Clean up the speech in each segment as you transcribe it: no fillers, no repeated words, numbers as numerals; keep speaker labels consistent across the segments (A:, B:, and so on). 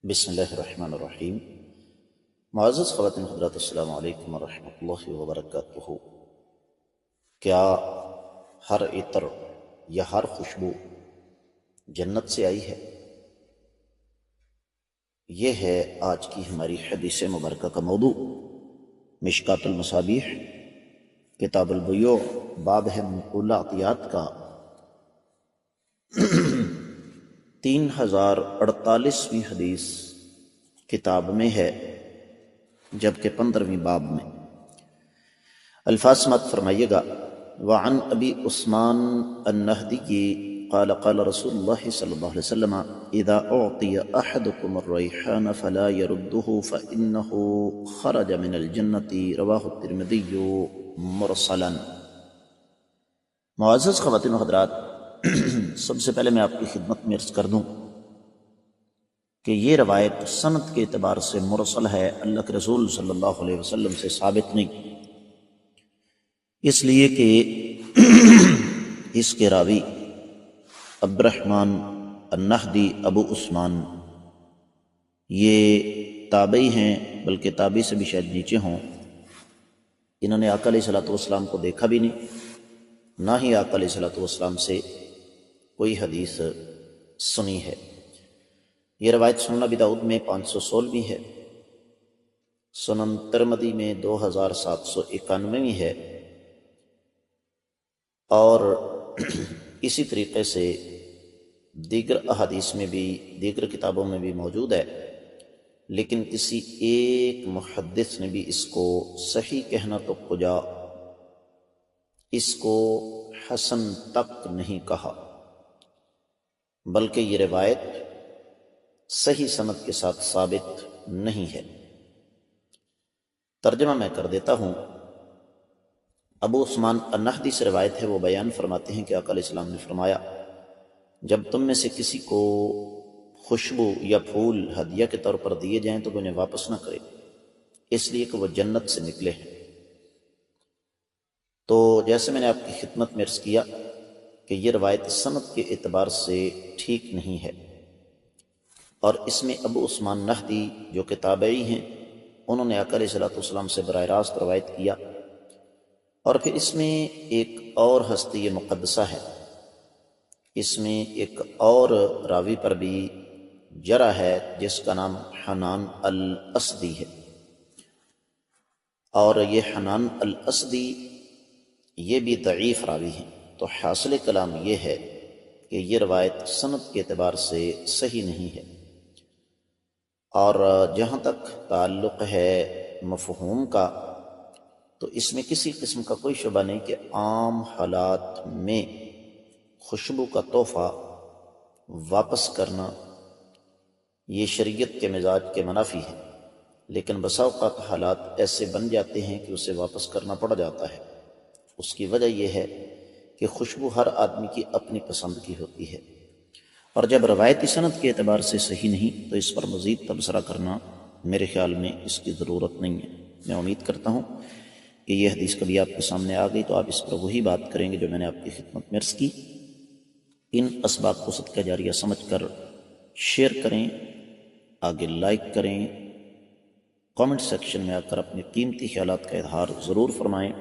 A: بسم اللہ الرحمن الرحیم۔ معزز خواتین حضرات، السلام علیکم ورحمۃ اللہ وبرکاتہ۔ کیا ہر عطر یا ہر خوشبو جنت سے آئی ہے؟ یہ ہے آج کی ہماری حدیث مبارکہ کا موضوع۔ مشکات المصابیح کتاب البیوع باب ہے منقولہ عطیات کا 3048ویں حدیث کتاب میں ہے، جبکہ 15ویں باب میں۔ الفاظ سماعت فرمائیے گا۔ وعن ابی عثمان النہدی قال قال رسول اللہ صلی اللہ علیہ وسلم اذا اعطی احدکم الریحان فلا يرده فانه خرج من الجنة رواہ الترمذی مرسلا۔ معزز خواتین و حضرات، سب سے پہلے میں آپ کی خدمت میں عرض کر دوں کہ یہ روایت سند کے اعتبار سے مرسل ہے، اللہ کے رسول صلی اللہ علیہ وسلم سے ثابت نہیں، اس لیے کہ اس کے راوی عبد الرحمن النہدی ابو عثمان یہ تابعی ہیں، بلکہ تابعی سے بھی شاید نیچے ہوں۔ انہوں نے آقا علیہ الصلوۃ والسلام کو دیکھا بھی نہیں، نہ ہی آقا علیہ الصلوۃ والسلام سے کوئی حدیث سنی ہے۔ یہ روایت سنن ابی داؤد میں 516 ہے، سنن ترمذی میں 2791 ہے، اور اسی طریقے سے دیگر احادیث میں بھی، دیگر کتابوں میں بھی موجود ہے، لیکن کسی ایک محدث نے بھی اس کو صحیح کہنا تو کجا اس کو حسن تک نہیں کہا، بلکہ یہ روایت صحیح سند کے ساتھ ثابت نہیں ہے۔ ترجمہ میں کر دیتا ہوں۔ ابو عثمان النہدی سے روایت ہے، وہ بیان فرماتے ہیں کہ آقا علیہ السلام نے فرمایا، جب تم میں سے کسی کو خوشبو یا پھول ہدیہ کے طور پر دیے جائیں تو وہ انہیں واپس نہ کرے، اس لیے کہ وہ جنت سے نکلے ہیں۔ تو جیسے میں نے آپ کی خدمت میں عرض کیا کہ یہ روایت سند کے اعتبار سے ٹھیک نہیں ہے، اور اس میں ابو عثمان نہدی جو کہ تابعی ہیں، انہوں نے آقا علیہ الصلوۃ والسلام سے براہ راست روایت کیا، اور پھر اس میں ایک اور ہستی مقدسہ ہے، اس میں ایک اور راوی پر بھی جرح ہے جس کا نام حنان الاسدی ہے، اور یہ حنان الاسدی یہ بھی ضعیف راوی ہیں۔ تو حاصل کلام یہ ہے کہ یہ روایت سند کے اعتبار سے صحیح نہیں ہے، اور جہاں تک تعلق ہے مفہوم کا، تو اس میں کسی قسم کا کوئی شبہ نہیں کہ عام حالات میں خوشبو کا تحفہ واپس کرنا یہ شریعت کے مزاج کے منافی ہے، لیکن بسا اوقات حالات ایسے بن جاتے ہیں کہ اسے واپس کرنا پڑ جاتا ہے۔ اس کی وجہ یہ ہے کہ خوشبو ہر آدمی کی اپنی پسند کی ہوتی ہے، اور جب روایتی سند کے اعتبار سے صحیح نہیں تو اس پر مزید تبصرہ کرنا میرے خیال میں اس کی ضرورت نہیں ہے۔ میں امید کرتا ہوں کہ یہ حدیث کبھی آپ کے سامنے آ گئی تو آپ اس پر وہی بات کریں گے جو میں نے آپ کی خدمت میں عرض کی۔ ان اسباق کو صدقہ جاریہ سمجھ کر شیئر کریں، آگے لائک کریں، کامنٹ سیکشن میں آ کر اپنے قیمتی خیالات کا اظہار ضرور فرمائیں۔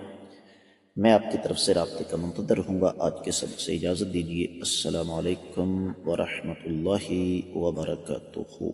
A: میں آپ کی طرف سے رابطے کا منتظر رہوں گا۔ آج کے سبق سے اجازت دیجیے۔ السلام علیکم ورحمۃ اللہ وبرکاتہ۔